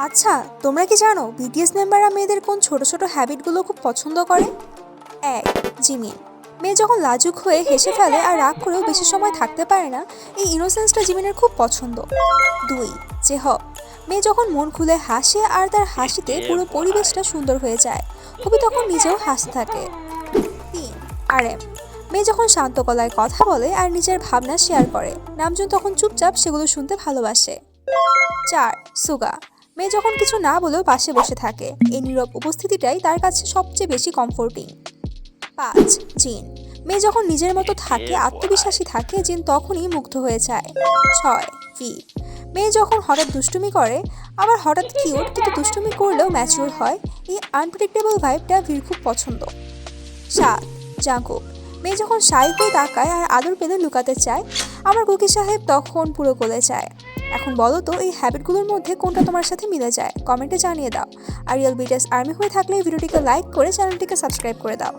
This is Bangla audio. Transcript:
আচ্ছা, তোমরা কি জানো বিটিএস মেম্বাররা মেয়েদের কোন ছোট ছোট হ্যাবিটগুলো খুব পছন্দ করে? ১. জিমিন। মেয়ে যখন লাজুক হয়ে হেসে ফেলে আর রাগ করেও বেশি সময় থাকতে পারে না, এই ইনোসেন্সটা জিমিনের খুব পছন্দ। ২. জেহব। মেয়ে যখন মন খুলে হাসে আর তার হাসিতে পুরো পরিবেশটা সুন্দর হয়ে যায়, কবি তখন নিজেও হাসতে থাকে। ৩. আরএম। মেয়ে যখন শান্ত গলায় কথা বলে আর নিজের ভাবনা শেয়ার করে, নামজুন তখন চুপচাপ সেগুলো শুনতে ভালোবাসে। ৪. সুগা। মেয়ে যখন কিছু না বলেও পাশে বসে থাকে, এই নীরব উপস্থিতিটাই তার কাছে সবচেয়ে বেশি কমফোর্টিং। ৫. জিন। মেয়ে যখন নিজের মতো থাকে, আত্মবিশ্বাসী থাকে, জিন তখনই মুগ্ধ হয়ে যায়। ৬. ভি। মেয়ে যখন হঠাৎ দুষ্টুমি করে, আবার হঠাৎ কিউট কিন্তু দুষ্টুমি করলেও ম্যাচিওর হয়, এই আনপ্রেডিক্টেবল ভাইবটা ভির খুব পছন্দ। ৭. জাঙ্কুক। মেয়ে যখন শাই হয়ে তাকায় আর আদর পেলে লুকাতে চায়, আমার কুকি সাহেব তখন পুরো গলে যায়। এখন বলো তো, এই হ্যাবিটগুলোর মধ্যে কোনটা তোমার সাথে মিলে যায়? কমেন্টে জানিয়ে দাও। আর রিয়েল বিটিএস আর্মি হয়ে থাকলে ভিডিওটিকে লাইক করে চ্যানেলটিকে সাবস্ক্রাইব করে দাও।